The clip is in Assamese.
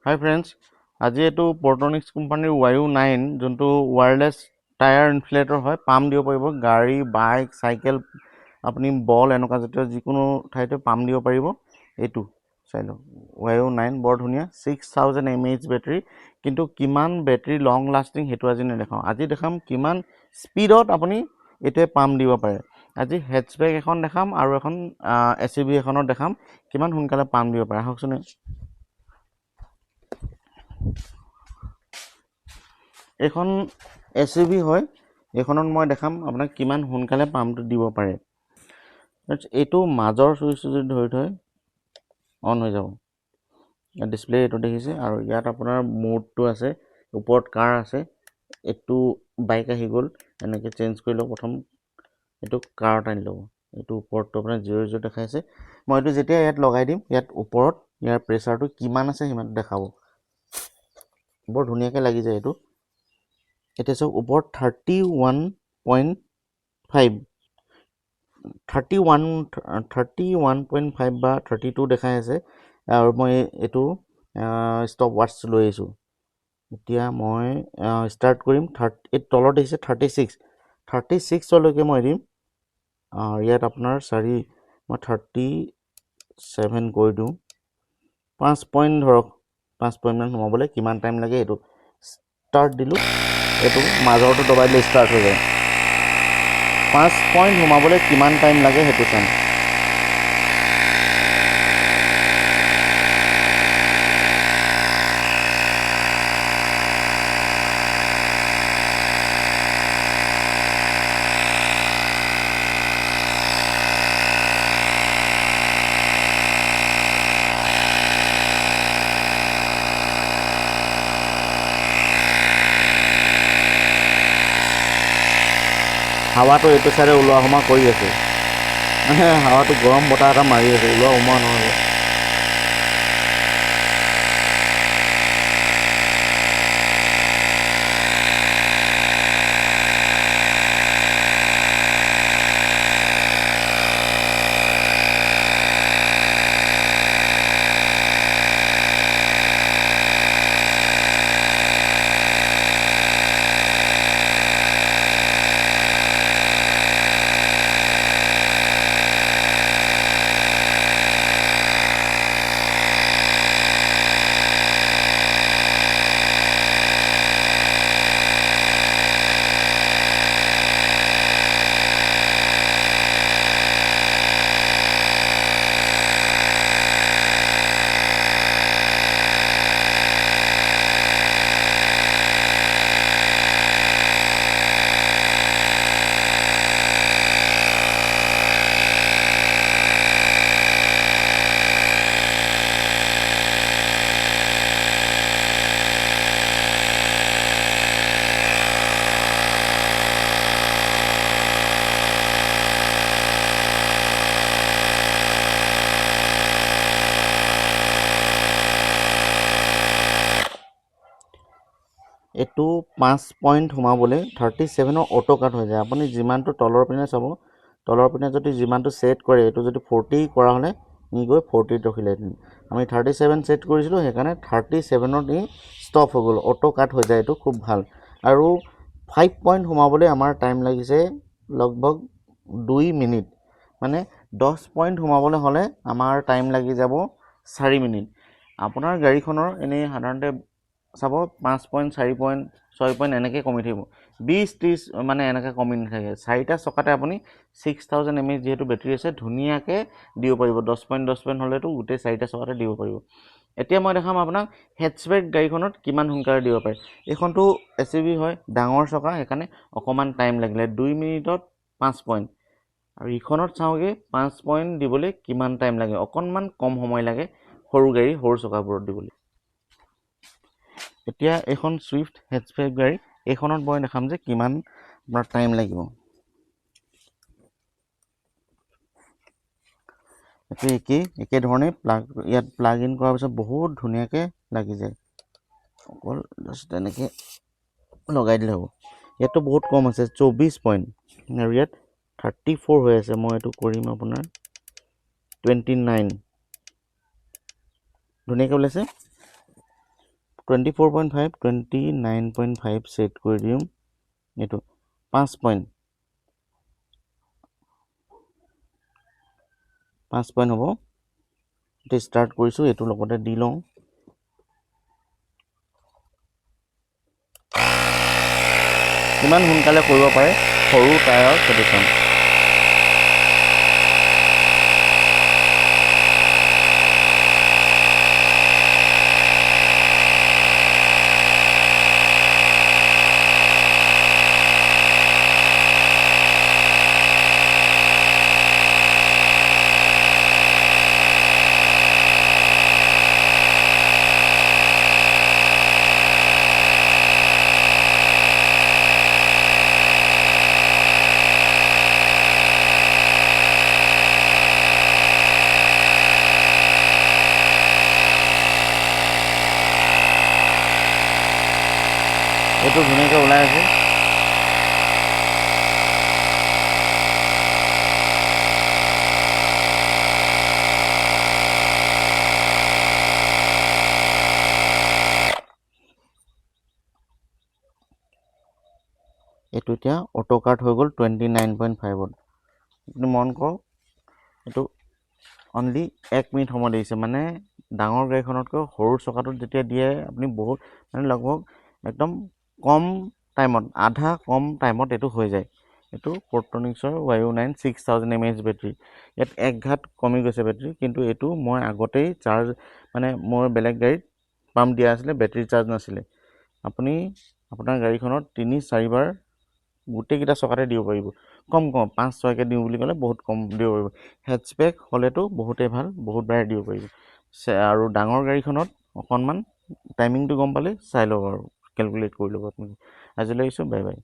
Hi friends, আজি এটো Portronix কোম্পানীৰ YU9 যোনটো ওয়্যাৰলেস টায়াৰ ইনফ্লেটৰ হয় পাম্প দিব পাৰিব গাড়ী বাইক সাইকেল আপুনি বল এনেকুৱা জাতীয় যিকোনো ঠাইতে পাম্প দিব পাৰিব এটো চাই লওক YU9 বৰ ধুনিয়া 6000 mAh বেটাৰী কিন্তু কিমান বেটাৰী লং লাস্টিং হেতু আজি নেদেখাও আজি দেখাম কিমান স্পিডত আপুনি এতে পাম্প দিব পাৰে আজি হেডব্যাগ এখন দেখাম আৰু এখন SUV এখনৰ দেখাম কিমান সোনকালে পাম্প দিব পাৰে হকছনে এখন SUV হয় এখনত মই দেখাম আপোনাক কিমান সোনকালে পাম্পটো দিব পাৰে এটো মাজৰ সুইচটো যদি ধৰি থয় অন হৈ যাব ডিসপ্লে এটো দেখিছে আৰু ইয়াত আপোনাৰ মোডটো আছে ওপৰত কাৰ আছে এটো বাইক আহি গল এনেকে চেঞ্জ কৰি লও প্ৰথম এটো কাৰত আনি লও এটো ওপৰটো আপোনাৰ 00 দেখাইছে মই এটো যেতিয়া ইয়াত লগাই দিম ইয়াত ওপৰত ইয়াৰ প্ৰেসাৰটো কিমান আছে হিমান দেখাব বৰ ধুনিয়াকে লাগি যায় এটো এটা সব ওপৰত 31.5 31.5 বা 32 দেখাই আছে আৰু মই এটো ষ্টপ ওয়াটস লৈ আছো এতিয়া মই স্টাৰ্ট কৰিম 30 তলত দিছে 36 লৈকে মই দিম ইয়াত আপোনাৰ 4 মই 37 কৰি দিও 5 পইণ্ট ধৰক 5 পইণ্ট মান সোমাবলৈ কিমান টাইম লাগে এটো স্টাৰ্ট দিলু এটো মাজৰটো দবাই দিলে স্টাৰ্ট হৈ যায় 5 পইণ্ট সোমাবলৈ কিমান টাইম লাগে হেতু চাম হাৱাটো এটো সাৰে ওলোৱা হমা কৰি আছে মানে হাৱাটো গৰম বতাহ এটা মাৰি আছে ওলোৱা হমা নহয় এটো 5 পইণ্ট সোমাবলৈ 37 ৰ অটো কাট হৈ যায় আপুনি জিমানটো তলৰ পিনে চাব তলৰ পিনে যদি জিমানটো সেট কৰে এটো যদি 40 কৰা হলে নি গৈ 40 ৰখিলে আমি 37 সেট কৰিছিলো হেকানে 37 ত নি ষ্টপ হৈ গল অটো কাট হৈ যায় এটো খুব ভাল আৰু 5 পইণ্ট সোমাবলৈ আমাৰ টাইম লাগিছে লগভগ 2 মিনিট মানে 10 পইণ্ট সোমাবলৈ হলে আমাৰ টাইম লাগি যাব 4 মিনিট আপোনাৰ গাড়ীখনৰ এনে সাধাৰণতে চাব 5 পইণ্ট 4 পইণ্ট 6 পইণ্ট এনেকে কমি থাকিব 20 30 মানে এনেকে কমি নাথাকে চাৰিটা চকাতে আপুনি 6000 mAh যেহেতু বেটাৰী আছে ধুনিয়াকে দিব পাৰিব 10 পইণ্ট হলেতো গুটে চাৰিটা চকাতে দিব পাৰিব এতিয়া মই দেখাম আপোনাক হেডব্যাগ গাড়ীখনত কিমান সোনকালে দিব পাৰে এখনটো SUV হয় ডাঙৰ চকা হেকানে অকমান টাইম লাগিলে 2 মিনিটত 5 পইণ্ট আৰু ইখনত চাওগে 5 পইণ্ট দিবলৈ কিমান টাইম লাগে অকনমান কম সময় লাগে সৰু গাড়ী সৰু চকাবোৰত দিবলৈ এতিয়া এখন সুইফট হেডব্যাগ গাড়ী এখনত মই দেখাম যে কিমান আপোনাৰ টাইম লাগিব একে ধৰণে ইয়াত প্লাগ ইন কৰাৰ পিছত বহুত ধুনিয়াকে লাগি যায় অকল জাস্ট এনেকে লগাই দিলে হ'ব ইয়াতো বহুত কম আছে 24 পইণ্ট আৰু ইয়াত 34 হৈ আছে মই এটো কৰিম আপোনাৰ 29 ধুনিয়াকে ওলাইছে 24.5 29.5 ছেট কৰি দিম এইটো 5 পইণ্ট হ'ব এতিয়া ষ্টাৰ্ট কৰিছোঁ এইটো লগতে দি লওঁ কিমান সোনকালে কৰিব পাৰে সৰু টায়াৰ সেইটো চাম এইটো ধুনীয়াকৈ ওলাই আছে এইটো এতিয়া অটো কাট হৈ গ'ল 29.5ত আপুনি মন কৰক এইটো অনলি 1 মিনিট সময় দিছে মানে ডাঙৰ গাড়ীখনতকৈ সৰু চকাটোত যেতিয়া দিয়ে আপুনি বহুত মানে লগভগ একদম কম টাইমত আধা কম টাইমত এইটো হৈ যায় এইটো পৰ্টনিক্সৰ YU9 6000 mAh বেটাৰী ইয়াত এক ঘাট কমি গৈছে বেটাৰী কিন্তু এইটো মই আগতেই চাৰ্জ মানে মোৰ বেলেগ গাড়ীত পাম্প দিয়া আছিলে বেটাৰী চাৰ্জ নাছিলে আপুনি আপোনাৰ গাড়ীখনত 3-4 বাৰ গোটেইকেইটা চকাতে দিব পাৰিব কম 5-6কে দিওঁ বুলি ক'লে বহুত কম দিব পাৰিব হেডস্পেক হ'লেতো বহুতেই ভাল বহুত বাৰে দিব পাৰিব আৰু ডাঙৰ গাড়ীখনত অকণমান টাইমিংটো গম পালে চাই লওক আৰু কেলকুলেট কৰি ল'ব আপুনি আজিলৈ আহিছোঁ বাই বাই